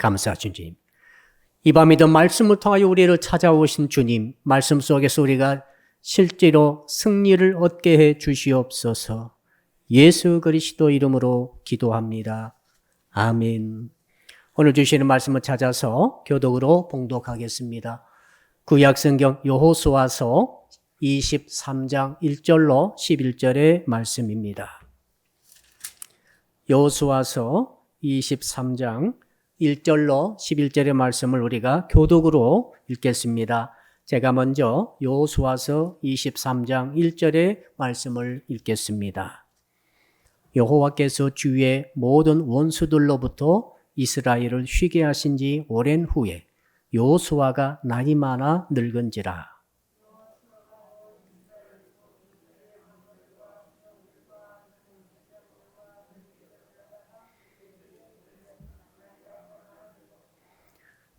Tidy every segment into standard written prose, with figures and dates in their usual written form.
감사하신 주님. 이 밤에도 말씀을 통하여 우리를 찾아오신 주님, 말씀 속에서 우리가 실제로 승리를 얻게 해 주시옵소서. 예수 그리스도 이름으로 기도합니다. 아멘. 오늘 주시는 말씀을 찾아서 교독으로 봉독하겠습니다. 구약성경 여호수아서 23장 1절로 11절의 말씀입니다. 여호수아서 23장 1절로 11절의 말씀을 우리가 교독으로 읽겠습니다. 제가 먼저 여호수아서 23장 1절의 말씀을 읽겠습니다. 여호와께서 주의 모든 원수들로부터 이스라엘을 쉬게 하신 지 오랜 후에 여호수아가 나이 많아 늙은지라.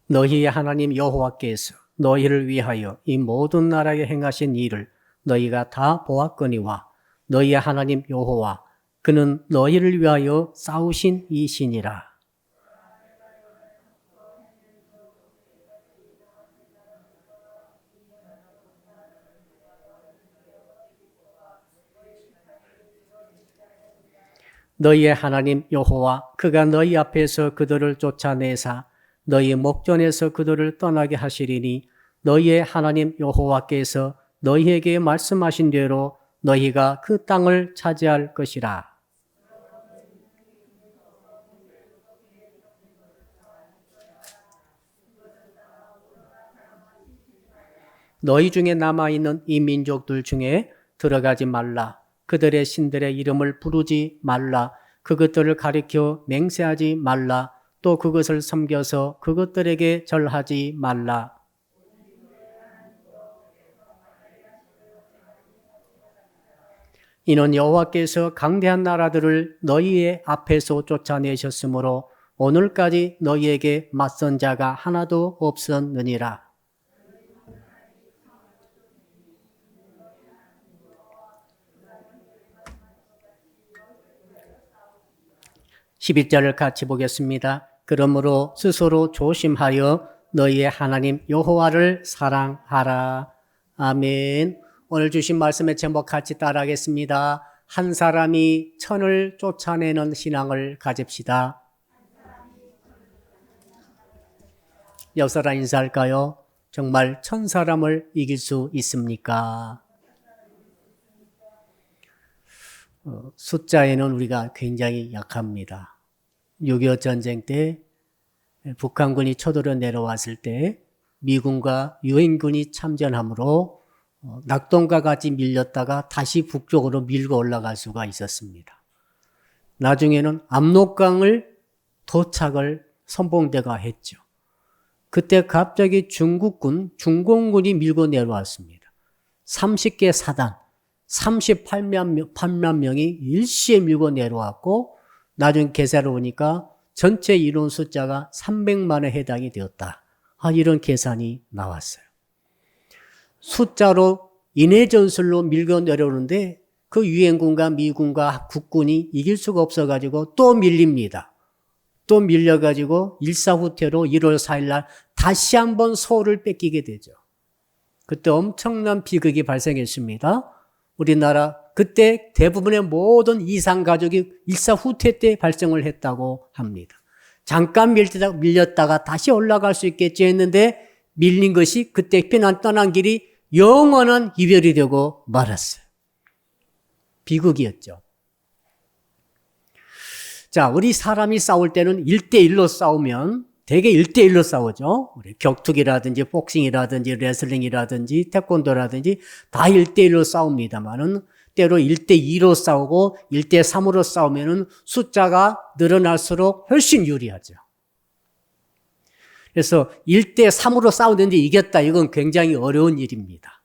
너희의 하나님 여호와께서 너희를 위하여 이 모든 나라에 행하신 일을 너희가 다 보았거니와 너희의 하나님 여호와 그는 너희를 위하여 싸우신 이시니라. 너희의 하나님 여호와 그가 너희 앞에서 그들을 쫓아내사 너희의 목전에서 그들을 떠나게 하시리니 너희의 하나님 여호와께서 너희에게 말씀하신 대로 너희가 그 땅을 차지할 것이라. 너희 중에 남아있는 이 민족들 중에 들어가지 말라. 그들의 신들의 이름을 부르지 말라. 그것들을 가리켜 맹세하지 말라. 또 그것을 섬겨서 그것들에게 절하지 말라. 이는 여호와께서 강대한 나라들을 너희의 앞에서 쫓아내셨으므로 오늘까지 너희에게 맞선 자가 하나도 없었느니라. 11절을 같이 보겠습니다. 그러므로 스스로 조심하여 너희의 하나님 여호와를 사랑하라. 아멘. 오늘 주신 말씀의 제목 같이 따라하겠습니다. 한 사람이 천을 쫓아내는 신앙을 가집시다. 여서라 인사할까요? 정말 천 사람을 이길 수 있습니까? 숫자에는 우리가 굉장히 약합니다. 6.25 전쟁 때 북한군이 쳐들어 내려왔을 때 미군과 유엔군이 참전함으로 낙동과 같이 밀렸다가 다시 북쪽으로 밀고 올라갈 수가 있었습니다. 나중에는 압록강을 도착을 선봉대가 했죠. 그때 갑자기 중공군이 밀고 내려왔습니다. 30개 사단, 38만 명이 일시에 밀고 내려왔고 나중에 계산을 보니까 전체 인원 숫자가 300만에 해당이 되었다. 이런 계산이 나왔어요. 숫자로 인해 전술로 밀고 내려오는데 그 유엔군과 미군과 국군이 이길 수가 없어가지고 또 밀립니다. 또 밀려가지고 일사후퇴로 1월 4일 날 다시 한번 서울을 뺏기게 되죠. 그때 엄청난 비극이 발생했습니다. 우리나라 그때 대부분의 모든 이산 가족이 일사후퇴 때 발생을 했다고 합니다. 잠깐 밀렸다가 다시 올라갈 수 있겠지 했는데 밀린 것이 그때 떠난 길이 영원한 이별이 되고 말았어요. 비극이었죠. 자, 우리 사람이 싸울 때는 1대1로 싸우면 되게 1대1로 싸우죠. 우리 격투기라든지 복싱이라든지 레슬링이라든지 태권도라든지 다 1대1로 싸웁니다만은 때로 1대2로 싸우고 1대3으로 싸우면은 숫자가 늘어날수록 훨씬 유리하죠. 그래서 1대3으로 싸우는데 이겼다. 이건 굉장히 어려운 일입니다.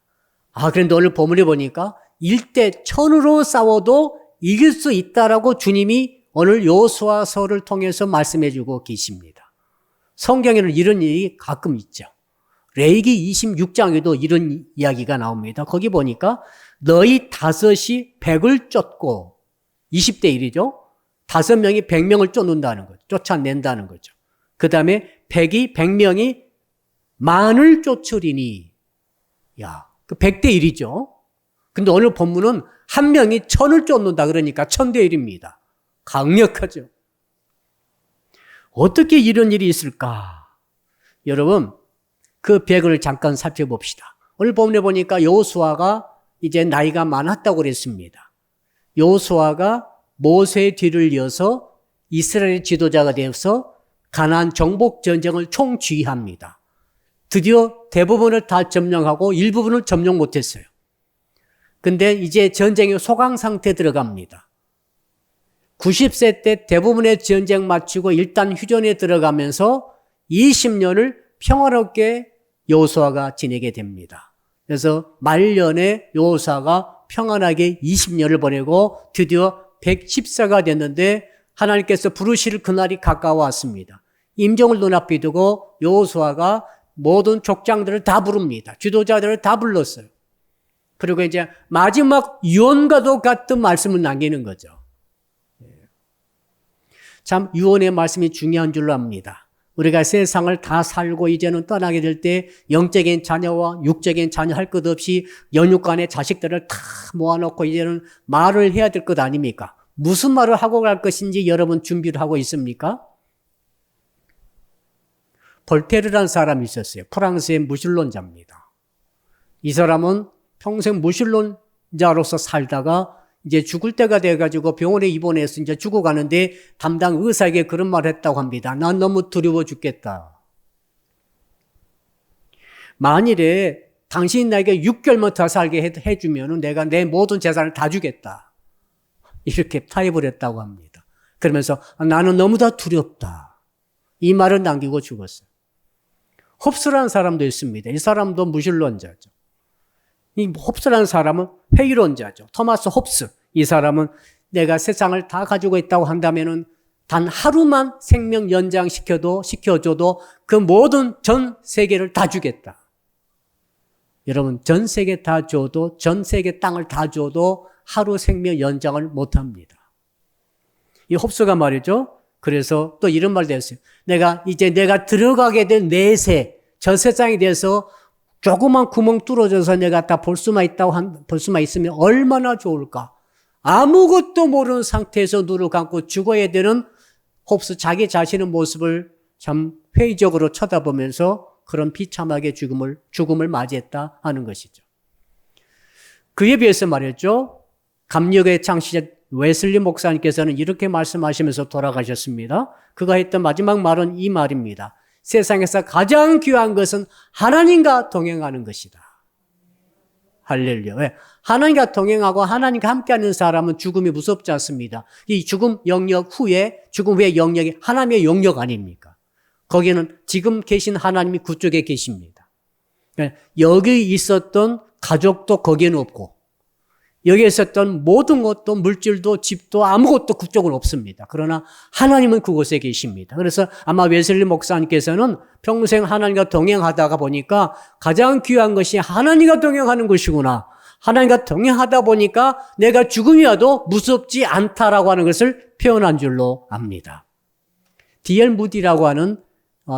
그런데 오늘 본문에 보니까 1대1000으로 싸워도 이길 수 있다라고 주님이 오늘 여호수아서를 통해서 말씀해 주고 계십니다. 성경에는 이런 일이 가끔 있죠. 레위기 26장에도 이런 이야기가 나옵니다. 거기 보니까 너희 5이 100을 쫓고 20대 1이죠. 5명이 100명을 쫓는다는 거죠. 쫓아낸다는 거죠. 그 다음에 100명이 만을 쫓으리니. 야, 그 100대 1이죠. 근데 오늘 본문은 한 명이 1000을 쫓는다 그러니까 1000대 1입니다. 강력하죠. 어떻게 이런 일이 있을까? 여러분, 그 배경을 잠깐 살펴봅시다. 오늘 본문에 보니까 여호수아가 이제 나이가 많았다고 그랬습니다. 여호수아가 모세의 뒤를 이어서 이스라엘의 지도자가 되어서 가나안 정복 전쟁을 총지휘합니다. 드디어 대부분을 다 점령하고 일부분을 점령 못했어요. 근데 이제 전쟁의 소강 상태에 들어갑니다. 90세 때 대부분의 전쟁 마치고 일단 휴전에 들어가면서 20년을 평화롭게 여호수아가 지내게 됩니다. 그래서 말년에 여호수아가 평안하게 20년을 보내고 드디어 110세가 됐는데 하나님께서 부르실 그날이 가까워왔습니다. 임종을 눈앞에 두고 여호수아가 모든 족장들을 다 부릅니다. 지도자들을 다 불렀어요. 그리고 이제 마지막 유언과도 같은 말씀을 남기는 거죠. 참 유언의 말씀이 중요한 줄로 압니다. 우리가 세상을 다 살고 이제는 떠나게 될 때 영적인 자녀와 육적인 자녀 할 것 없이 연육간의 자식들을 다 모아놓고 이제는 말을 해야 될 것 아닙니까? 무슨 말을 하고 갈 것인지 여러분 준비를 하고 있습니까? 볼테르라는 사람이 있었어요. 프랑스의 무신론자입니다. 이 사람은 평생 무신론자로서 살다가 이제 죽을 때가 돼가지고 병원에 입원해서 이제 죽어가는데 담당 의사에게 그런 말을 했다고 합니다. 난 너무 두려워 죽겠다. 만일에 당신이 나에게 6개월만 더 살게 해주면 내가 내 모든 재산을 다 주겠다. 이렇게 타협을 했다고 합니다. 그러면서 나는 너무 다 두렵다. 이 말을 남기고 죽었어요. 홉스라는 사람도 있습니다. 이 사람도 무신론자죠. 이 홉스라는 사람은 회의론자죠. 토마스 홉스. 이 사람은 내가 세상을 다 가지고 있다고 한다면은 단 하루만 생명 시켜줘도 그 모든 전 세계를 다 주겠다. 여러분, 전 세계 다 줘도, 전 세계 땅을 다 줘도 하루 생명 연장을 못 합니다. 이 홉스가 말이죠. 그래서 또 이런 말도 했어요. 내가 들어가게 될 내세, 저 세상에 대해서 조그만 구멍 뚫어져서 내가 다 볼 수만 있으면 얼마나 좋을까. 아무것도 모르는 상태에서 눈을 감고 죽어야 되는 홉스 자기 자신의 모습을 참 회의적으로 쳐다보면서 그런 비참하게 죽음을 맞이했다 하는 것이죠. 그에 비해서 말했죠. 감력의 창시자 웨슬리 목사님께서는 이렇게 말씀하시면서 돌아가셨습니다. 그가 했던 마지막 말은 이 말입니다. 세상에서 가장 귀한 것은 하나님과 동행하는 것이다. 할렐루야. 왜? 하나님과 동행하고 하나님과 함께하는 사람은 죽음이 무섭지 않습니다. 이 죽음 후의 영역이 하나님의 영역 아닙니까? 거기는 지금 계신 하나님이 그쪽에 계십니다. 여기 있었던 가족도 거기에는 없고 여기에 있었던 모든 것도 물질도 집도 아무것도 그쪽은 없습니다. 그러나 하나님은 그곳에 계십니다. 그래서 아마 웨슬리 목사님께서는 평생 하나님과 동행하다가 보니까 가장 귀한 것이 하나님과 동행하는 것이구나. 하나님과 동행하다 보니까 내가 죽음이 와도 무섭지 않다라고 하는 것을 표현한 줄로 압니다. D.L. 무디라고 하는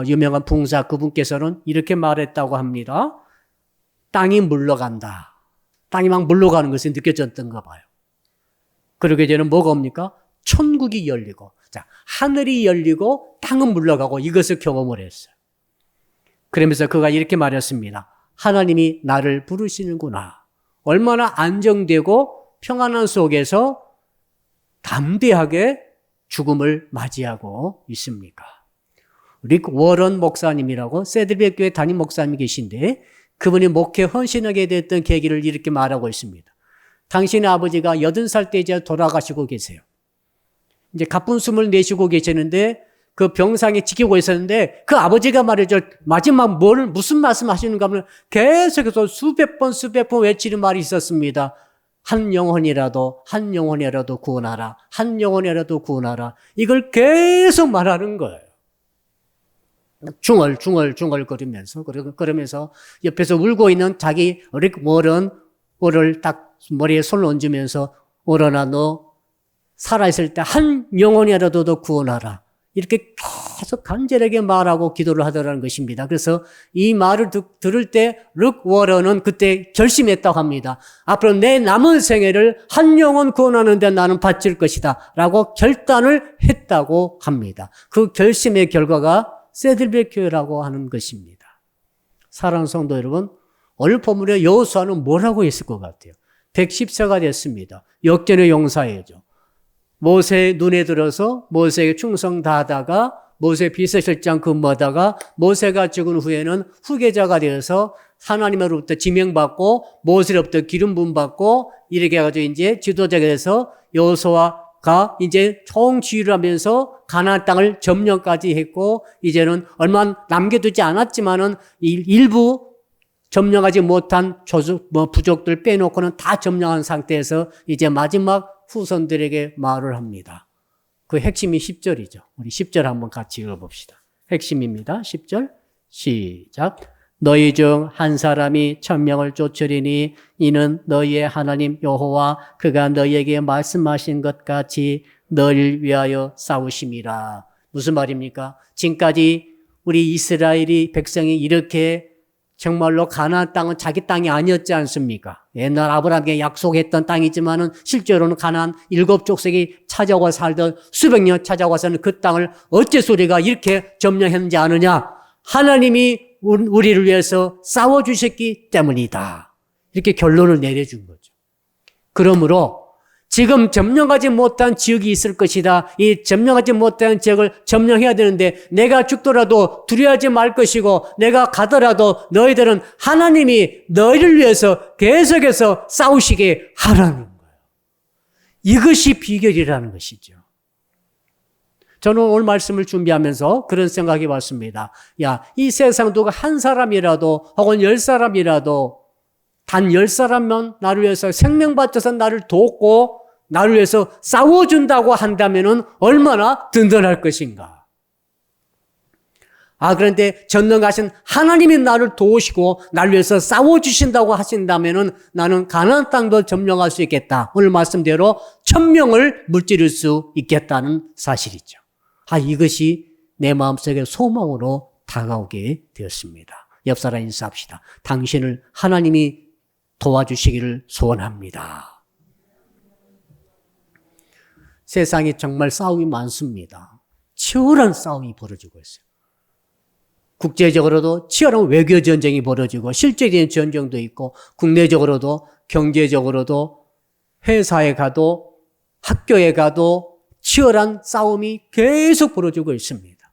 유명한 붕사 그분께서는 이렇게 말했다고 합니다. 땅이 물러간다. 땅이 막 물러가는 것이 느껴졌던가 봐요. 그러고 이제는 뭐가 옵니까? 천국이 열리고, 하늘이 열리고 땅은 물러가고 이것을 경험을 했어요. 그러면서 그가 이렇게 말했습니다. 하나님이 나를 부르시는구나. 얼마나 안정되고 평안한 속에서 담대하게 죽음을 맞이하고 있습니까? 릭 워런 목사님이라고 세드백 교회 담임 목사님이 계신데 그분이 목회 헌신하게 됐던 계기를 이렇게 말하고 있습니다. 당신의 아버지가 80살 때 이제 돌아가시고 계세요. 이제 가쁜 숨을 내쉬고 계시는데 그 병상에 지키고 있었는데 그 아버지가 말이죠. 마지막 무슨 말씀 하시는가 하면 계속해서 수백 번 외치는 말이 있었습니다. 한 영혼이라도 구원하라. 한 영혼이라도 구원하라. 이걸 계속 말하는 거예요. 중얼거리면서 그러면서 옆에서 울고 있는 자기 릭 워런을 딱 머리에 손을 얹으면서 워런아 너 살아있을 때 한 영혼이라도 더 구원하라. 이렇게 계속 간절하게 말하고 기도를 하더라는 것입니다. 그래서 이 말을 들을 때 룩 워런은 그때 결심했다고 합니다. 앞으로 내 남은 생애를 한 영혼 구원하는 데 나는 바칠 것이다 라고 결단을 했다고 합니다. 그 결심의 결과가 세들백 교회라고 하는 것입니다. 사랑하는 성도 여러분, 오늘 본문에 여호수아는 뭐라고 했을 것 같아요? 110세가 됐습니다. 역전의 용사예죠. 모세의 눈에 들어서 모세에게 충성 다하다가 모세 비서실장 근무하다가 모세가 죽은 후에는 후계자가 되어서 하나님으로부터 지명받고 모세로부터 기름 부음 받고 이렇게 해가지고 이제 지도자가 돼서 여호수아가 이제 총지휘를 하면서 가나안 땅을 점령까지 했고 이제는 얼마 남겨두지 않았지만은 일부 점령하지 못한 부족들 빼놓고는 다 점령한 상태에서 이제 마지막 후손들에게 말을 합니다. 그 핵심이 10절이죠. 우리 10절 한번 같이 읽어봅시다. 핵심입니다. 10절 시작. 너희 중 한 사람이 1000명을 쫓으리니 이는 너희의 하나님 여호와 그가 너희에게 말씀하신 것 같이 너희를 위하여 싸우심이라. 무슨 말입니까? 지금까지 우리 이스라엘이 백성이 이렇게 정말로 가나안 땅은 자기 땅이 아니었지 않습니까? 옛날 아브라함에게 약속했던 땅이지만은 실제로는 가나안 7족속이 찾아와 살던 수백 년 찾아와서는 그 땅을 어째서 우리가 이렇게 점령했는지 아느냐? 하나님이 우리를 위해서 싸워주셨기 때문이다. 이렇게 결론을 내려준 거죠. 그러므로 지금 점령하지 못한 지역이 있을 것이다. 이 점령하지 못한 지역을 점령해야 되는데 내가 죽더라도 두려워하지 말 것이고 내가 가더라도 너희들은 하나님이 너희를 위해서 계속해서 싸우시게 하라는 거예요. 이것이 비결이라는 것이죠. 저는 오늘 말씀을 준비하면서 그런 생각이 왔습니다. 야, 이 세상 누가 한 사람이라도 혹은 10사람이라도 단 10사람만 나를 위해서 생명 바쳐서 나를 돕고 나를 위해서 싸워준다고 한다면은 얼마나 든든할 것인가. 그런데 전능하신 하나님이 나를 도우시고 나를 위해서 싸워주신다고 하신다면은 나는 가나안 땅도 점령할 수 있겠다. 오늘 말씀대로 1000명을 물찌를 수 있겠다는 사실이죠. 이것이 내 마음속에 소망으로 다가오게 되었습니다. 옆 사람 인사합시다. 당신을 하나님이 도와주시기를 소원합니다. 세상에 정말 싸움이 많습니다. 치열한 싸움이 벌어지고 있어요. 국제적으로도 치열한 외교 전쟁이 벌어지고 실제적인 전쟁도 있고 국내적으로도 경제적으로도 회사에 가도 학교에 가도 치열한 싸움이 계속 벌어지고 있습니다.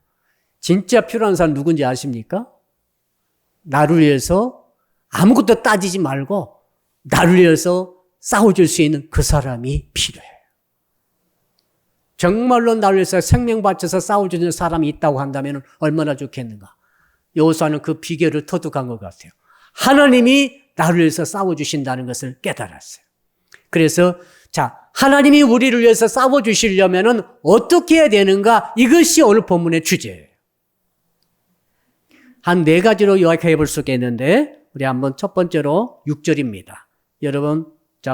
진짜 필요한 사람 누군지 아십니까? 나를 위해서 아무것도 따지지 말고 나를 위해서 싸워줄 수 있는 그 사람이 필요해요. 정말로 나를 위해서 생명 바쳐서 싸워주는 사람이 있다고 한다면 얼마나 좋겠는가. 여호수아는 그 비결을 터득한 것 같아요. 하나님이 나를 위해서 싸워주신다는 것을 깨달았어요. 그래서 하나님이 우리를 위해서 싸워주시려면 어떻게 해야 되는가? 이것이 오늘 본문의 주제예요. 한 4가지로 요약해 볼 수 있겠는데 우리 한번 첫 번째로 6절입니다. 여러분,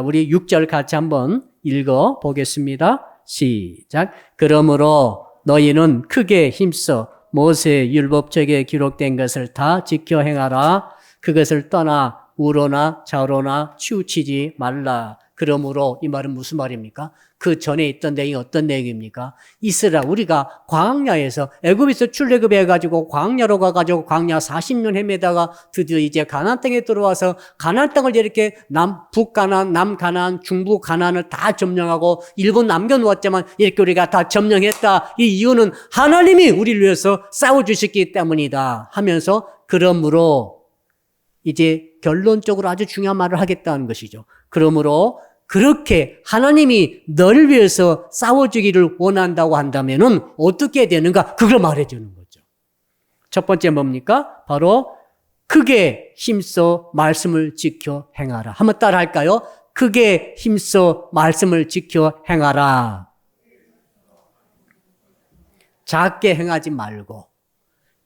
우리 6절 같이 한번 읽어 보겠습니다. 시작. 그러므로 너희는 크게 힘써 모세의 율법책에 기록된 것을 다 지켜 행하라. 그것을 떠나 우로나 좌로나 치우치지 말라. 그러므로 이 말은 무슨 말입니까? 그 전에 있던 내용이 어떤 내용입니까? 이스라엘, 우리가 광야에서 애굽에서 출애굽해가지고 광야로 가가지고 광야 40년 헤매다가 드디어 이제 가나안 땅에 들어와서 가나안 땅을 이렇게 북가나안, 남가나안, 중부가나안을 다 점령하고 일본 남겨놓았지만 이렇게 우리가 다 점령했다. 이 이유는 하나님이 우리를 위해서 싸워주셨기 때문이다 하면서 그러므로 이제 결론적으로 아주 중요한 말을 하겠다는 것이죠. 그러므로 그렇게 하나님이 너를 위해서 싸워주기를 원한다고 한다면은 어떻게 해야 되는가? 그걸 말해주는 거죠. 첫 번째 뭡니까? 바로 크게 힘써 말씀을 지켜 행하라. 한번 따라 할까요? 크게 힘써 말씀을 지켜 행하라. 작게 행하지 말고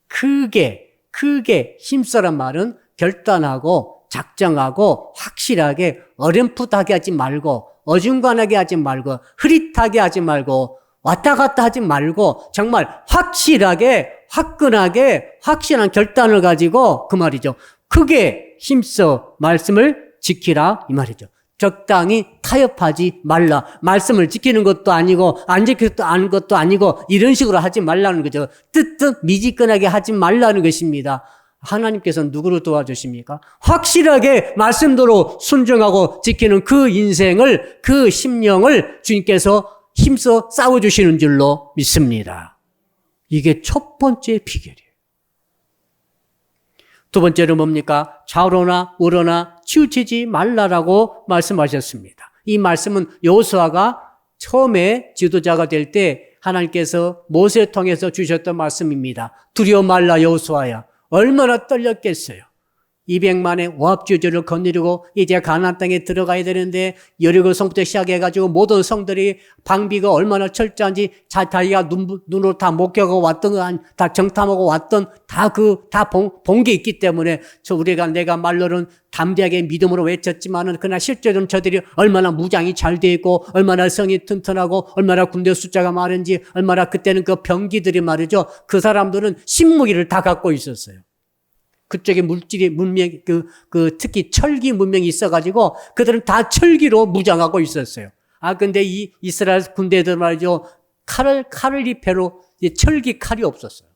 크게 힘써란 말은 결단하고 작정하고 확실하게 어렴풋하게 하지 말고 어중간하게 하지 말고 흐릿하게 하지 말고 왔다 갔다 하지 말고 정말 확실하게, 화끈하게, 확실한 결단을 가지고 그 말이죠. 크게 힘써 말씀을 지키라 이 말이죠. 적당히 타협하지 말라. 말씀을 지키는 것도 아니고 안 지키는 것도 아니고 이런 식으로 하지 말라는 거죠. 뜨뜻 미지근하게 하지 말라는 것입니다. 하나님께서는 누구를 도와주십니까? 확실하게 말씀대로 순종하고 지키는 그 인생을, 그 심령을 주님께서 힘써 싸워주시는 줄로 믿습니다. 이게 첫 번째 비결이에요. 두 번째는 뭡니까? 좌로나 우로나 치우치지 말라라고 말씀하셨습니다. 이 말씀은 여호수아가 처음에 지도자가 될 때 하나님께서 모세를 통해서 주셨던 말씀입니다. 두려워 말라 여호수아야. 얼마나 떨렸겠어요. 200만의 오합지졸을 거느리고 이제 가나안 땅에 들어가야 되는데 여리고 성부터 시작해가지고 모든 성들이 방비가 얼마나 철저한지 자기가 눈으로 다 목격하고 왔던 다 정탐하고 왔던 다 본 게 있기 때문에 내가 말로는 담대하게 믿음으로 외쳤지만은 그러나 실제로는 저들이 얼마나 무장이 잘 돼 있고 얼마나 성이 튼튼하고 얼마나 군대 숫자가 많은지 얼마나 그때는 그 병기들이 말이죠. 그 사람들은 신무기를 다 갖고 있었어요. 그쪽에 문명이, 특히 철기 문명이 있어가지고 그들은 다 철기로 무장하고 있었어요. 근데 이 이스라엘 군대들 말이죠. 칼리페로 철기 칼이 없었어요.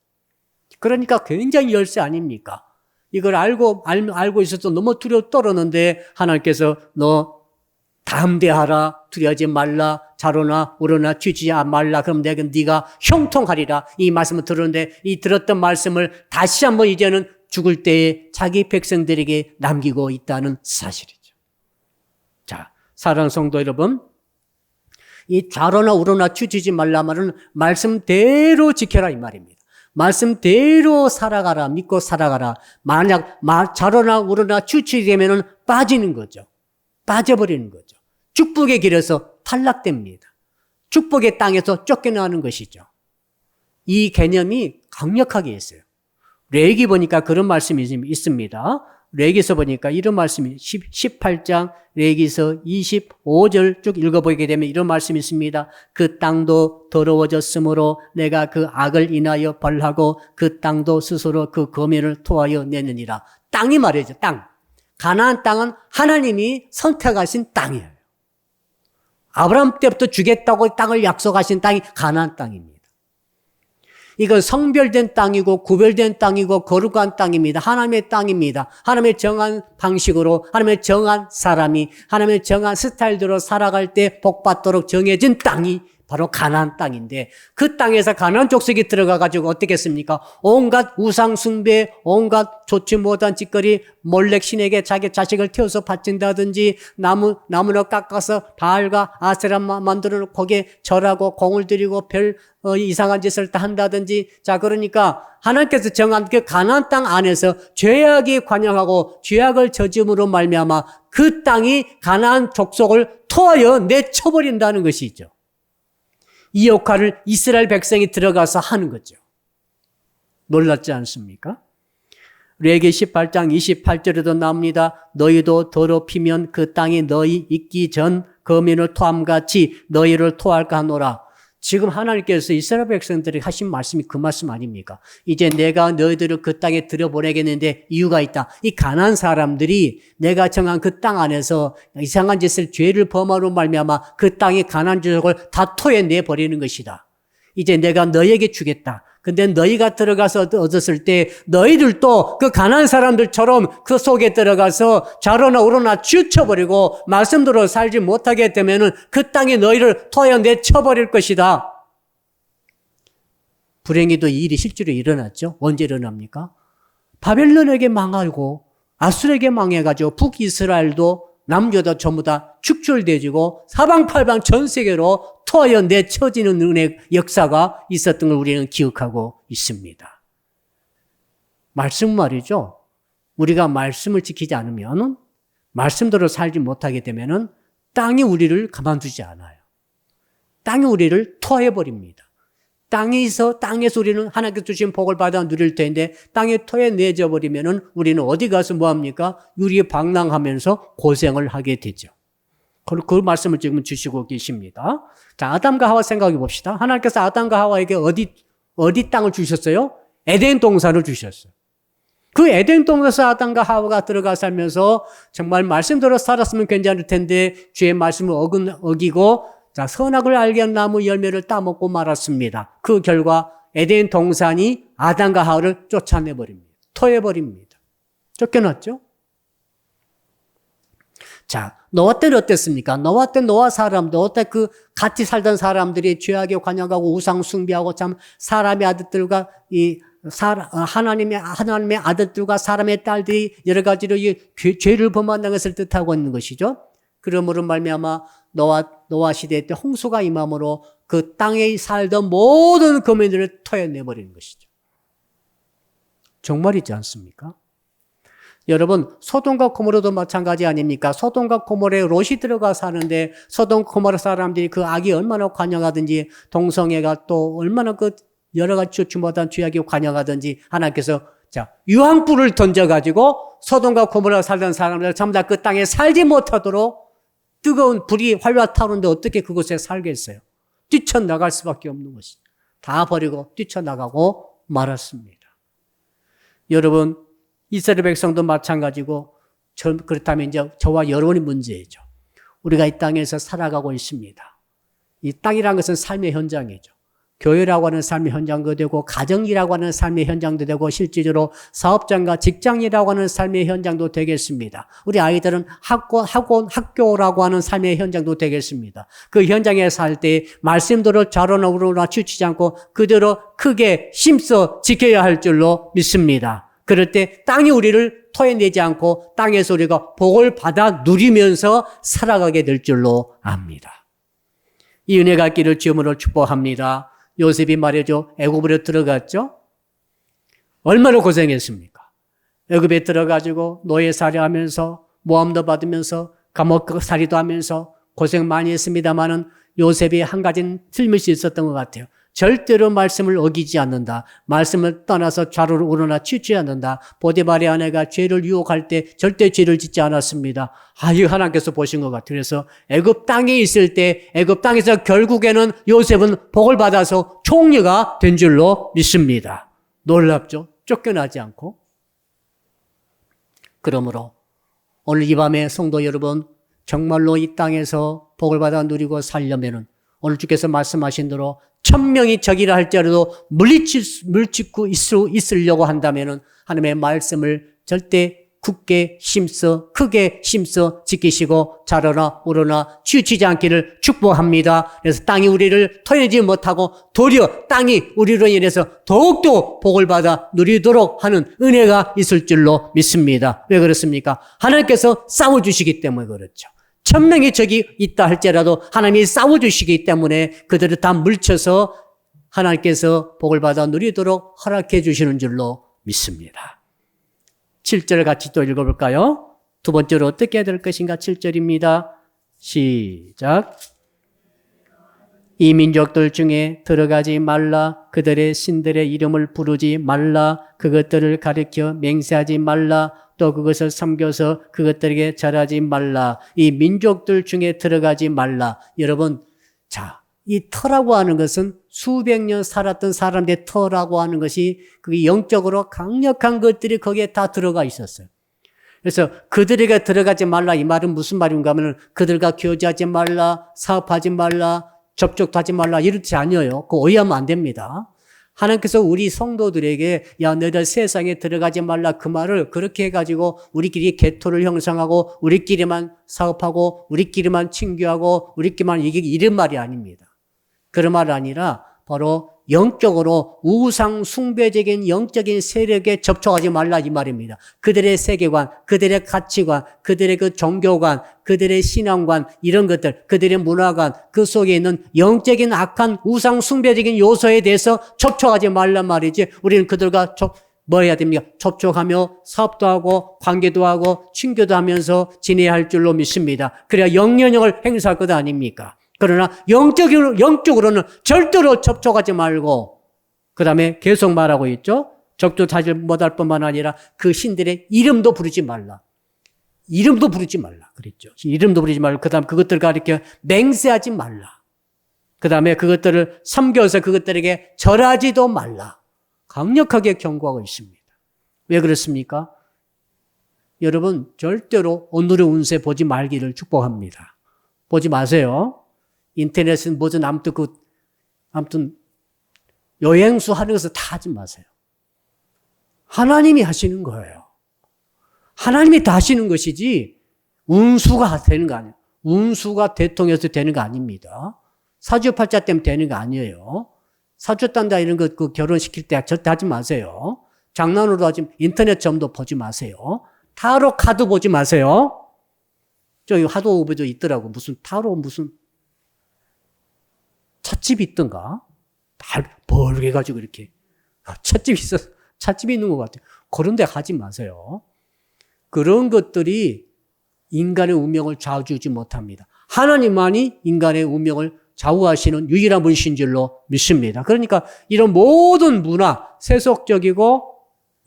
그러니까 굉장히 열세 아닙니까? 이걸 알고 있어서 너무 두려워 떨었는데 하나님께서 너 담대하라, 두려워하지 말라, 좌로나 우로나 치우치지 말라. 그럼 내가 네가 형통하리라. 이 말씀을 들었는데 이 들었던 말씀을 다시 한번 이제는 죽을 때에 자기 백성들에게 남기고 있다는 사실이죠. 자, 사랑하는 성도 여러분, 이 좌로나 우로나 치우치지 말라 말은 말씀대로 지켜라 이 말입니다. 말씀대로 살아가라, 믿고 살아가라. 만약 좌로나 우로나 치우치게 되면은 빠지는 거죠. 빠져버리는 거죠. 축복의 길에서 탈락됩니다. 축복의 땅에서 쫓겨나는 것이죠. 이 개념이 강력하게 있어요. 레위기 보니까 그런 말씀이 있습니다. 레위기서 보니까 이런 말씀이 18장 레위기서 25절 쭉 읽어보게 되면 이런 말씀이 있습니다. 그 땅도 더러워졌으므로 내가 그 악을 인하여 벌하고 그 땅도 스스로 그 거민을 토하여 내느니라. 땅이 말이죠. 땅. 가나안 땅은 하나님이 선택하신 땅이에요. 아브라함 때부터 주겠다고 땅을 약속하신 땅이 가나안 땅입니다. 이건 성별된 땅이고 구별된 땅이고 거룩한 땅입니다. 하나님의 땅입니다. 하나님의 정한 방식으로 하나님의 정한 사람이 하나님의 정한 스타일대로 살아갈 때 복받도록 정해진 땅이 바로 가나안 땅인데 그 땅에서 가나안 족속이 들어가가지고 어떻게 했습니까? 온갖 우상 숭배, 온갖 좋지 못한 짓거리, 몰렉 신에게 자기 자식을 태워서 바친다든지 나무를 깎아서 바알과 아세라 만들어 놓고 거기에 절하고 공을 들이고 별 이상한 짓을 다 한다든지. 자, 그러니까 하나님께서 정한 그 가나안 땅 안에서 죄악이 관영하고 죄악을 저짐으로 말미암아 그 땅이 가나안 족속을 토하여 내쳐버린다는 것이죠. 이 역할을 이스라엘 백성이 들어가서 하는 거죠. 놀랍지 않습니까? 레위기 18장 28절에도 나옵니다. 너희도 더럽히면 그 땅이 너희 있기 전 거민을 토함같이 너희를 토할까 하노라. 지금 하나님께서 이스라엘 백성들에게 하신 말씀이 그 말씀 아닙니까? 이제 내가 너희들을 그 땅에 들여보내겠는데 이유가 있다. 이 가난한 사람들이 내가 정한 그 땅 안에서 이상한 짓을 죄를 범하로 말미암아 그 땅의 가난한 족을 다 토해내 버리는 것이다. 이제 내가 너희에게 주겠다. 근데 너희가 들어가서 얻었을 때 너희들도 그 가난한 사람들처럼 그 속에 들어가서 좌로나 우로나 치우쳐버리고 말씀대로 살지 못하게 되면은 그 땅에 너희를 토해내 쳐버릴 것이다. 불행히도 이 일이 실제로 일어났죠. 언제 일어납니까? 바벨론에게 망하고 아수르에게 망해가지고 북이스라엘도 남유다 전부 다 축출되지고 사방팔방 전 세계로 토하여 내쳐지는 은혜 역사가 있었던 걸 우리는 기억하고 있습니다. 말씀 말이죠. 우리가 말씀을 지키지 않으면 말씀대로 살지 못하게 되면 땅이 우리를 가만두지 않아요. 땅이 우리를 토해버립니다. 땅에서 우리는 하나님께서 주신 복을 받아 누릴 텐데 땅에 토해내져 버리면 우리는 어디 가서 뭐합니까? 유리에 방랑하면서 고생을 하게 되죠. 그 말씀을 지금 주시고 계십니다. 자, 아담과 하와 생각해 봅시다. 하나님께서 아담과 하와에게 어디 땅을 주셨어요? 에덴 동산을 주셨어요. 그 에덴 동산에서 아담과 하와가 들어가 살면서 정말 말씀대로 살았으면 괜찮을 텐데 주의 말씀을 어기고 자, 선악을 알게 한 나무 열매를 따먹고 말았습니다. 그 결과 에덴 동산이 아담과 하와를 쫓아내버립니다. 토해버립니다. 쫓겨났죠? 자, 노아 때는 어땠습니까? 노아 때 노아 사람들, 노아 때 그 같이 살던 사람들이 죄악에 관여하고 우상 숭배하고 참 사람의 아들들과 하나님의 아들들과 사람의 딸들이 여러 가지로 죄를 범한다는 것을 뜻하고 있는 것이죠. 그러므로 말미암아 노아 시대 때 홍수가 임함으로 그 땅에 살던 모든 거민들을 토해내버리는 것이죠. 정말이지 않습니까? 여러분, 소돔과 고모라도 마찬가지 아닙니까? 소돔과 고모라에 롯이 들어가 사는데 소돔 고모라 사람들이 그 악이 얼마나 관영하든지 동성애가 또 얼마나 그 여러 가지 주춤하던 죄악이 관영하든지 하나님께서 자, 유황불을 던져가지고 소돔과 고모라 살던 사람들 전부 다 그 땅에 살지 못하도록 뜨거운 불이 활활 타오르는데 어떻게 그곳에 살겠어요? 뛰쳐나갈 수밖에 없는 것이죠. 다 버리고 뛰쳐나가고 말았습니다. 여러분, 이스라엘 백성도 마찬가지고 그렇다면 이제 저와 여러분의 문제이죠. 우리가 이 땅에서 살아가고 있습니다. 이 땅이라는 것은 삶의 현장이죠. 교회라고 하는 삶의 현장도 되고 가정이라고 하는 삶의 현장도 되고 실질적으로 사업장과 직장이라고 하는 삶의 현장도 되겠습니다. 우리 아이들은 학교라고 하는 삶의 현장도 되겠습니다. 그 현장에 살 때 말씀대로 좌로나 우로나 치우치지 않고 그대로 크게 힘써 지켜야 할 줄로 믿습니다. 그럴 때 땅이 우리를 토해내지 않고 땅에서 우리가 복을 받아 누리면서 살아가게 될 줄로 압니다. 이 은혜가 있기를 주님으로 축복합니다. 요셉이 말이죠. 애굽으로 들어갔죠. 얼마나 고생했습니까? 애굽에 들어가지고 노예살이 하면서 모함도 받으면서 감옥살이도 하면서 고생 많이 했습니다마는 요셉이 한 가지는 틀림없이 있었던 것 같아요. 절대로 말씀을 어기지 않는다. 말씀을 떠나서 좌로로 우러나 치우치지 않는다. 보디발의 아내가 죄를 유혹할 때 절대 죄를 짓지 않았습니다. 이거 하나님께서 보신 것 같아요. 그래서 애굽 땅에 있을 때 애굽 땅에서 결국에는 요셉은 복을 받아서 총리가 된 줄로 믿습니다. 놀랍죠? 쫓겨나지 않고. 그러므로 오늘 이 밤에 성도 여러분 정말로 이 땅에서 복을 받아 누리고 살려면은 오늘 주께서 말씀하신 대로 1000명이 적이라 할지라도 물짓고 있으려고 한다면은 하나님의 말씀을 절대 굳게 힘써 크게 힘써 지키시고 자라나 우러나 치우치지 않기를 축복합니다. 그래서 땅이 우리를 토해내지 못하고 도리어 땅이 우리로 인해서 더욱더 복을 받아 누리도록 하는 은혜가 있을 줄로 믿습니다. 왜 그렇습니까? 하나님께서 싸워주시기 때문에 그렇죠. 1000명의 적이 있다 할지라도 하나님이 싸워주시기 때문에 그들을 다 물쳐서 하나님께서 복을 받아 누리도록 허락해 주시는 줄로 믿습니다. 7절 같이 또 읽어볼까요? 두 번째로 어떻게 해야 될 것인가? 7절입니다. 시작. 이 민족들 중에 들어가지 말라. 그들의 신들의 이름을 부르지 말라. 그것들을 가리켜 맹세하지 말라. 또 그것을 섬겨서 그것들에게 절하지 말라. 이 민족들 중에 들어가지 말라. 여러분, 자, 이 터라고 하는 것은 수백 년 살았던 사람들의 터라고 하는 것이 그게 영적으로 강력한 것들이 거기에 다 들어가 있었어요. 그래서 그들에게 들어가지 말라. 이 말은 무슨 말인가 하면 그들과 교제하지 말라, 사업하지 말라, 접촉도 하지 말라 이런 뜻이 아니에요. 그거 오해하면 안 됩니다. 하나님께서 우리 성도들에게 야 너희들 세상에 들어가지 말라 그 말을 그렇게 해가지고 우리끼리 개토를 형성하고 우리끼리만 사업하고 우리끼리만 친교하고 우리끼리만 이게 이런 말이 아닙니다. 그런 말 아니라 바로 영적으로 우상 숭배적인 영적인 세력에 접촉하지 말라 이 말입니다. 그들의 세계관, 그들의 가치관, 그들의 그 종교관, 그들의 신앙관 이런 것들, 그들의 문화관 그 속에 있는 영적인 악한 우상 숭배적인 요소에 대해서 접촉하지 말란 말이지. 우리는 그들과 뭐 해야 됩니까? 접촉하며 사업도 하고 관계도 하고 친교도 하면서 지내야 할 줄로 믿습니다. 그래야 영연형을 행사할 것 아닙니까? 그러나 영적으로는 절대로 접촉하지 말고 그 다음에 계속 말하고 있죠. 접촉하지 못할 뿐만 아니라 그 신들의 이름도 부르지 말라. 이름도 부르지 말라 그랬죠. 이름도 부르지 말고 그다음 그것들 가리켜 맹세하지 말라. 그다음에 그것들을 섬겨서 그것들에게 절하지도 말라. 강력하게 경고하고 있습니다. 왜 그렇습니까? 여러분 절대로 오늘의 운세 보지 말기를 축복합니다. 보지 마세요. 인터넷은 뭐든 아무튼 여행수 하는 것을 다 하지 마세요. 하나님이 하시는 거예요. 하나님이 다 하시는 것이지 운수가 되는 거 아니에요. 운수가 대통령에서 되는 거 아닙니다. 사주팔자 때문에 되는 거 아니에요. 사주단다 이런 거 그 결혼시킬 때 절대 하지 마세요. 장난으로 하지 인터넷 점도 보지 마세요. 타로 카드 보지 마세요. 저기 하도 오브도 있더라고. 무슨 타로 무슨 찻집이 있던가? 벌게 가지고 이렇게 찻집이 있어서 찻집이 있는 것 같아요. 그런 데 가지 마세요. 그런 것들이 인간의 운명을 좌우지지 못합니다. 하나님만이 인간의 운명을 좌우하시는 유일한 분이신 줄로 믿습니다. 그러니까 이런 모든 문화, 세속적이고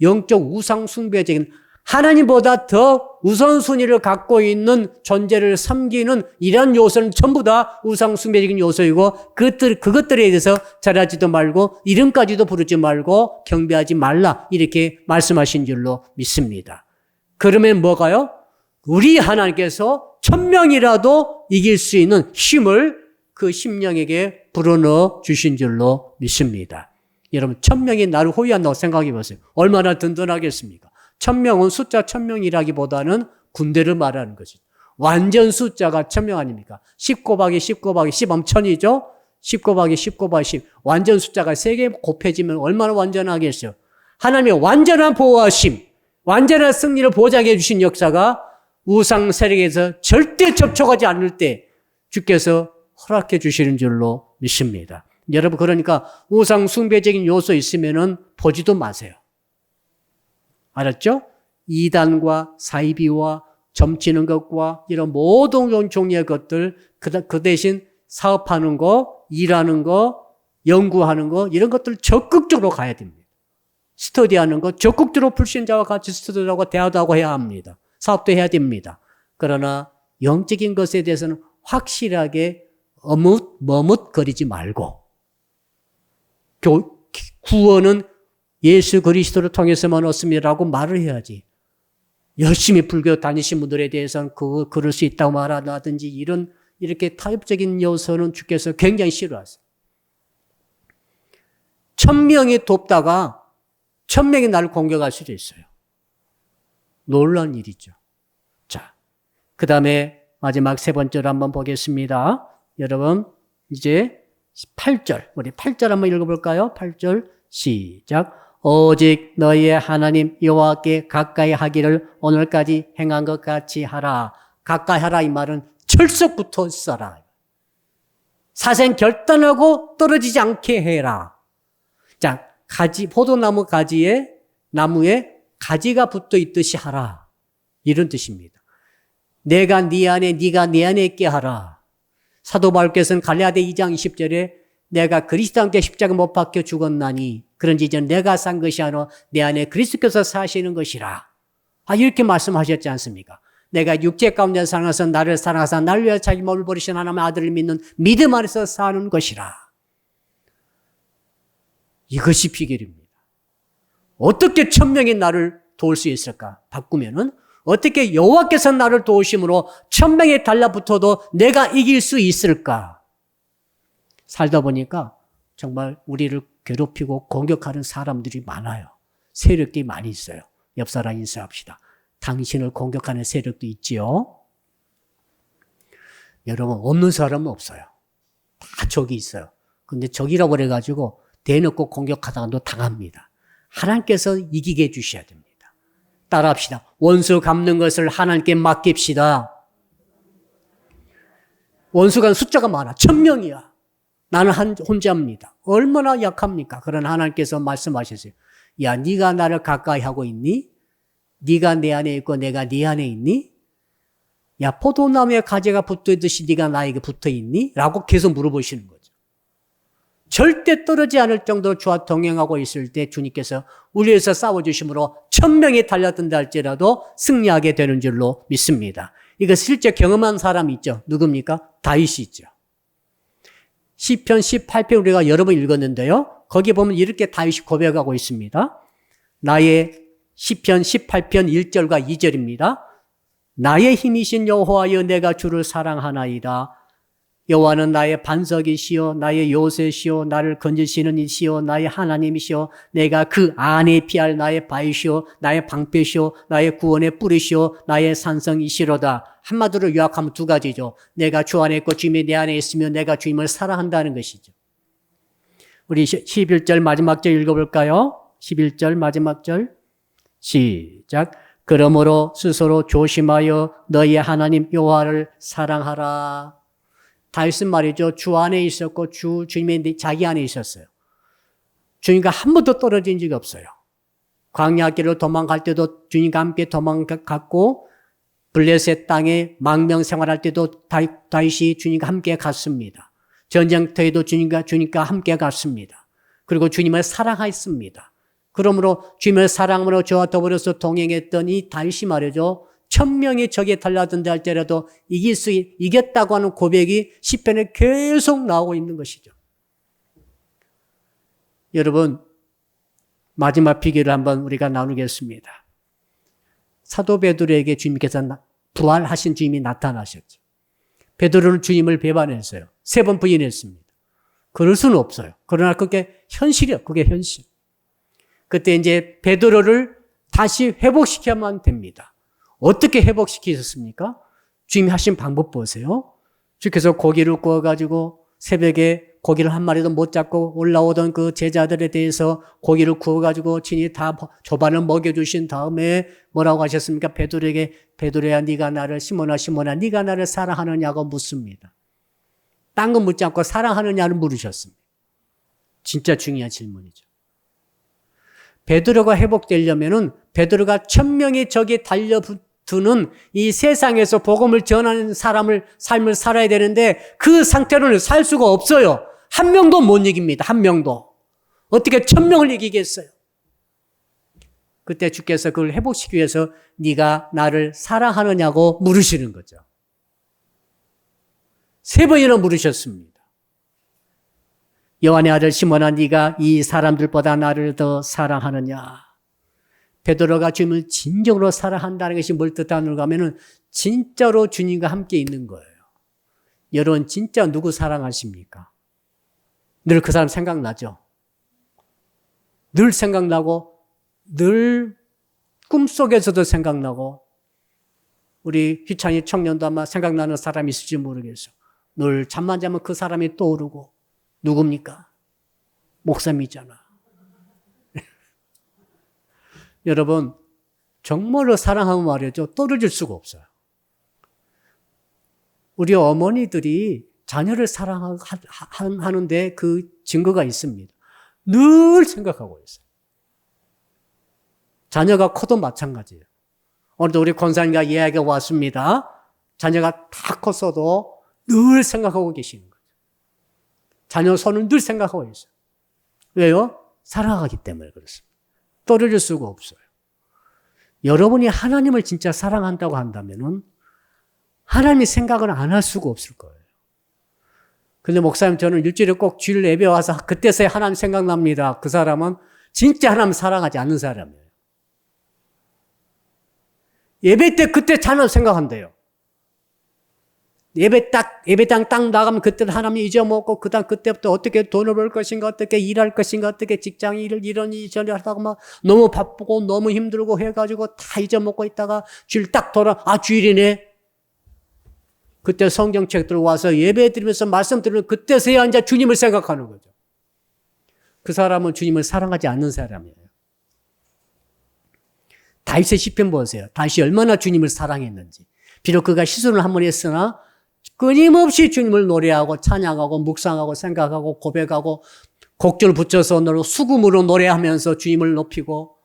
영적 우상 숭배적인 하나님보다 더 우선순위를 갖고 있는 존재를 섬기는 이런 요소는 전부 다 우상 숭배적인 요소이고 그것들에 대해서 절하지도 말고 이름까지도 부르지 말고 경배하지 말라 이렇게 말씀하신 줄로 믿습니다. 그러면 뭐가요? 우리 하나님께서 1000명이라도 이길 수 있는 힘을 그 심령에게 불어넣어 주신 줄로 믿습니다. 여러분 1000명이 나를 호위한다고 생각해 보세요. 얼마나 든든하겠습니까? 1000명은 숫자 1000명이라기보다는 군대를 말하는 것이죠. 완전 숫자가 1000명 아닙니까? 10 곱하기 10 곱하기 10 하면 1000이죠? 10 곱하기 10 곱하기 10. 완전 숫자가 3개 곱해지면 얼마나 완전하겠어요? 하나님의 완전한 보호하심, 완전한 승리를 보장해 주신 역사가 우상 세력에서 절대 접촉하지 않을 때 주께서 허락해 주시는 줄로 믿습니다. 여러분 그러니까 우상 숭배적인 요소 있으면은 보지도 마세요. 알았죠? 이단과 사이비와 점치는 것과 이런 모든 종류의 것들 그 대신 사업하는 거, 일하는 거, 연구하는 거 이런 것들 적극적으로 가야 됩니다. 스터디하는 거 적극적으로 불신자와 같이 스터디하고 대화도 하고 해야 합니다. 사업도 해야 됩니다. 그러나 영적인 것에 대해서는 확실하게 머뭇거리지 말고 구원은 예수 그리스도를 통해서만 얻습니다라고 말을 해야지. 열심히 불교 다니신 분들에 대해서는 그럴 수 있다고 말하든지 이렇게 타협적인 요소는 주께서 굉장히 싫어하세요. 1000명이 돕다가 1000명이 나를 공격할 수도 있어요. 놀라운 일이죠. 자, 그 다음에 마지막 세 번째로 한번 보겠습니다. 여러분, 이제 8절, 우리 8절 한번 읽어볼까요? 8절 시작. 오직 너희의 하나님 여호와께 가까이 하기를 오늘까지 행한 것 같이 하라. 가까이 하라 이 말은 철석부터 써라. 사생 결단하고 떨어지지 않게 해라. 자, 포도나무 나무에 가지가 붙어 있듯이 하라. 이런 뜻입니다. 내가 네 안에, 네가 내 안에 있게 하라. 사도 바울께서는 갈라디아 2장 20절에 내가 그리스도와 함께 십자가 못 박혀 죽었나니 그런지 이제 내가 산 것이 아니라 내 안에 그리스도께서 사시는 것이라. 이렇게 말씀하셨지 않습니까? 내가 육체 가운데 살아서 나를 사랑하사 나를 위하여 자기 몸을 버리신 하나님의 아들을 믿는 믿음 안에서 사는 것이라. 이것이 비결입니다. 어떻게 1000명이 나를 도울 수 있을까? 바꾸면은 어떻게 여호와께서 나를 도우심으로 1000명이 달라붙어도 내가 이길 수 있을까? 살다 보니까 정말 우리를 괴롭히고 공격하는 사람들이 많아요. 세력들이 많이 있어요. 옆 사람 인사합시다. 당신을 공격하는 세력도 있지요. 여러분 없는 사람은 없어요. 다 적이 있어요. 근데 적이라고 그래가지고 대놓고 공격하다가 또 당합니다. 하나님께서 이기게 해주셔야 됩니다. 따라합시다. 원수 갚는 것을 하나님께 맡깁시다. 원수가 숫자가 많아. 1000명이야. 나는 혼자입니다. 얼마나 약합니까? 그러나 하나님께서 말씀하셨어요. 야, 네가 나를 가까이 하고 있니? 네가 내 안에 있고 내가 네 안에 있니? 야, 포도나무에 가지가 붙어 있듯이 네가 나에게 붙어 있니? 라고 계속 물어보시는 거죠. 절대 떨어지지 않을 정도로 주와 동행하고 있을 때 주님께서 우리 위해서 싸워주심으로 1000명이 달려든다 할지라도 승리하게 되는 줄로 믿습니다. 이거 실제 경험한 사람이 있죠. 누굽니까? 다윗이죠. 시편 18편 우리가 여러 번 읽었는데요. 거기 보면 이렇게 다윗이 고백하고 있습니다. 나의 시편 18편 1절과 2절입니다. 나의 힘이신 여호와여 내가 주를 사랑하나이다. 여호와는 나의 반석이시요 나의 요새시요 나를 건지시는 이시요 나의 하나님이시요 내가 그 안에 피할 나의 바위시요 나의 방패시요 나의 구원의 뿌리시요 나의 산성이시로다. 한마디로 요약하면 두 가지죠. 내가 주 안에 있고 주님이 내 안에 있으며 내가 주님을 사랑한다는 것이죠. 우리 11절 마지막 절 읽어볼까요? 11절 마지막 절 시작. 그러므로 스스로 조심하여 너희의 하나님 여호와를 사랑하라. 다윗은 말이죠. 주 안에 있었고 주님이 자기 안에 있었어요. 주님과 한 번도 떨어진 적이 없어요. 광야 길을 도망갈 때도 주님과 함께 도망갔고 블레셋 땅에 망명 생활할 때도 다윗이 주님과 함께 갔습니다. 전쟁터에도 주님과 함께 갔습니다. 그리고 주님을 사랑했습니다. 그러므로 주님을 사랑으로 저와 더불어서 동행했던 이 다윗이 말이죠. 1000명이 적에 달라든다 할지라도 이겼다고 하는 고백이 시편에 계속 나오고 있는 것이죠. 여러분, 마지막 비결을 한번 우리가 나누겠습니다. 사도 베드로에게 주님께서 부활하신 주님이 나타나셨죠. 베드로는 주님을 배반했어요. 3번 부인했습니다. 그럴 수는 없어요. 그러나 그게 현실이에요. 그게 현실. 그때 이제 베드로를 다시 회복시켜야만 됩니다. 어떻게 회복시키셨습니까? 주님이 하신 방법 보세요. 주께서 고기를 구워가지고 새벽에 고기를 한 마리도 못 잡고 올라오던 그 제자들에 대해서 고기를 구워가지고 친히 다 조반을 먹여주신 다음에 뭐라고 하셨습니까? 베드로에게 베드로야 네가 나를 시몬아 네가 나를 사랑하느냐고 묻습니다. 딴 건 묻지 않고 사랑하느냐를 물으셨습니다. 진짜 중요한 질문이죠. 베드로가 회복되려면은 베드로가 1000명의 적에 달려붙는 이 세상에서 복음을 전하는 삶을 살아야 되는데 그 상태로는 살 수가 없어요. 한 명도 못 이깁니다. 한 명도. 어떻게 1000명을 이기겠어요? 그때 주께서 그걸 회복시키기 위해서 네가 나를 사랑하느냐고 물으시는 거죠. 3번이나 물으셨습니다. 요한의 아들 시몬아 네가 이 사람들보다 나를 더 사랑하느냐? 베드로가 주님을 진정으로 사랑한다는 것이 뭘 뜻하는가 하면은 진짜로 주님과 함께 있는 거예요. 여러분 진짜 누구 사랑하십니까? 늘 그 사람 생각나죠? 늘 생각나고 늘 꿈속에서도 생각나고 우리 희찬이 청년도 아마 생각나는 사람이 있을지 모르겠어요. 늘 잠만 자면 그 사람이 떠오르고 누굽니까? 목사님이잖아. 여러분 정말로 사랑하면 말이죠. 떨어질 수가 없어요. 우리 어머니들이 자녀를 사랑하는데 그 증거가 있습니다. 늘 생각하고 있어요. 자녀가 커도 마찬가지예요. 오늘도 우리 권사님과 이야기가 왔습니다. 자녀가 다 컸어도 늘 생각하고 계시는 거죠. 자녀 손을 늘 생각하고 있어요. 왜요? 사랑하기 때문에 그렇습니다. 떨어질 수가 없어요. 여러분이 하나님을 진짜 사랑한다고 한다면은 하나님의 생각을 안 할 수가 없을 거예요. 근데 목사님 저는 일주일에 꼭 주일 예배 와서 그때서야 하나님 생각납니다. 그 사람은 진짜 하나님 사랑하지 않는 사람이에요. 예배 때 그때 하나님 생각한대요. 예배당 딱 나가면 그때 하나님 잊어먹고 그때부터 어떻게 돈을 벌 것인가, 어떻게 일할 것인가, 어떻게 직장 일을 이러니 저러니 하다가 막 너무 바쁘고 너무 힘들고 해가지고 다 잊어먹고 있다가 주일 딱 주일이네. 그때 성경책 들어와서 예배 드리면서 말씀 들으면 그때서야 이제 주님을 생각하는 거죠. 그 사람은 주님을 사랑하지 않는 사람이에요. 다윗의 시편 보세요. 다윗이 얼마나 주님을 사랑했는지. 비록 그가 시순을 한 번 했으나 끊임없이 주님을 노래하고 찬양하고 묵상하고 생각하고 고백하고 곡줄 붙여서 수금으로 노래하면서 주님을 높이고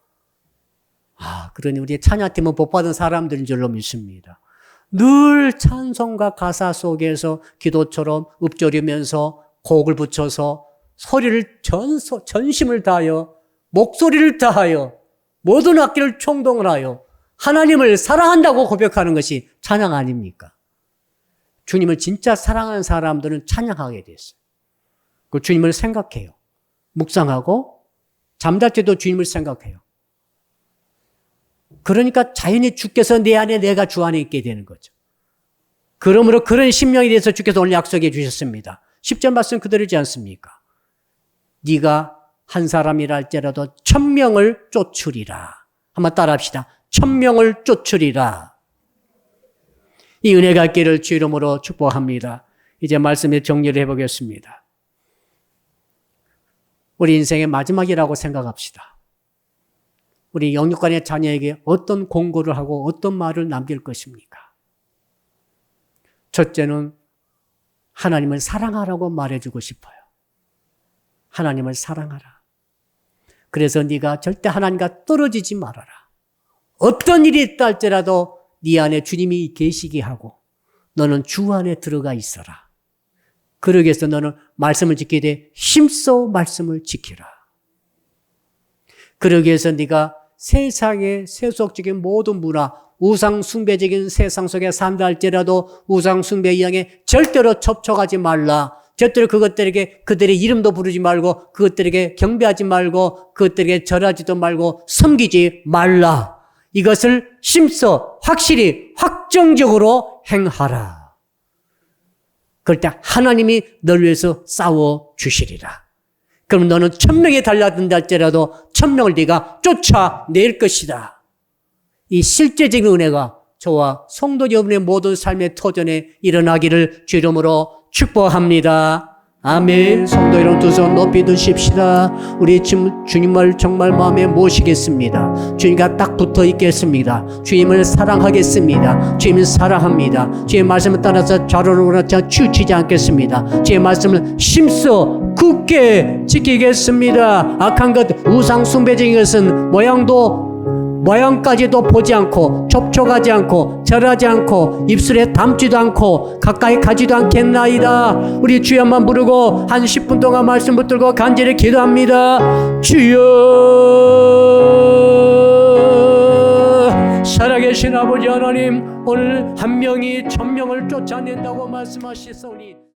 그러니 우리 찬양팀은 복받은 사람들인 줄로 믿습니다. 늘 찬송과 가사 속에서 기도처럼 읊조리면서 곡을 붙여서 소리를 전심을 다하여 목소리를 다하여 모든 악기를 총동을 하여 하나님을 사랑한다고 고백하는 것이 찬양 아닙니까? 주님을 진짜 사랑하는 사람들은 찬양하게 됐어요. 그 주님을 생각해요. 묵상하고 잠잘 때도 주님을 생각해요. 그러니까 자연히 주께서 내 안에 내가 주 안에 있게 되는 거죠. 그러므로 그런 심령에 대해서 주께서 오늘 약속해 주셨습니다. 10절 말씀 그대로지 않습니까? 네가 한 사람이라 할지라도 1000명을 쫓으리라. 한번 따라합시다. 1000명을 쫓으리라. 이 은혜가 있기를 주 이름으로 축복합니다. 이제 말씀의 정리를 해보겠습니다. 우리 인생의 마지막이라고 생각합시다. 우리 영육간의 자녀에게 어떤 공고를 하고 어떤 말을 남길 것입니까? 첫째는 하나님을 사랑하라고 말해주고 싶어요. 하나님을 사랑하라. 그래서 네가 절대 하나님과 떨어지지 말아라. 어떤 일이 있다 할지라도 네 안에 주님이 계시게 하고 너는 주 안에 들어가 있어라. 그러기 위해서 너는 말씀을 지키게 돼 힘써 말씀을 지키라. 그러기 위해서 네가 세상의 세속적인 모든 문화, 우상 숭배적인 세상 속에 산다 할지라도 우상 숭배의 영에 절대로 접촉하지 말라. 절대로 그것들에게 그들의 이름도 부르지 말고 그것들에게 경배하지 말고 그것들에게 절하지도 말고 섬기지 말라. 이것을 심써 확실히 확정적으로 행하라. 그럴 때 하나님이 널 위해서 싸워 주시리라. 그럼 너는 1000명에 달려든다 할지라도 1000명을 네가 쫓아낼 것이다. 이 실제적인 은혜가 저와 성도 여러분의 모든 삶의 터전에 일어나기를 주 이름으로 축복합니다. 아멘. 성도 여러분 두 손 높이 드십시다. 우리 주님을 정말 마음에 모시겠습니다. 주님과 딱 붙어 있겠습니다. 주님을 사랑하겠습니다. 주님을 사랑합니다. 주의 말씀을 따라서 좌로로 치우치지 않겠습니다. 주의 말씀을 심써 굳게 지키겠습니다. 악한 것, 우상 숭배적인 것은 모양까지도 보지 않고 접촉하지 않고 절하지 않고 입술에 담지도 않고 가까이 가지도 않겠나이다. 우리 주여만 부르고 한 10분 동안 말씀 붙들고 간절히 기도합니다. 주여, 살아계신 아버지 하나님, 오늘 한 명이 1000명을 쫓아낸다고 말씀하시사오니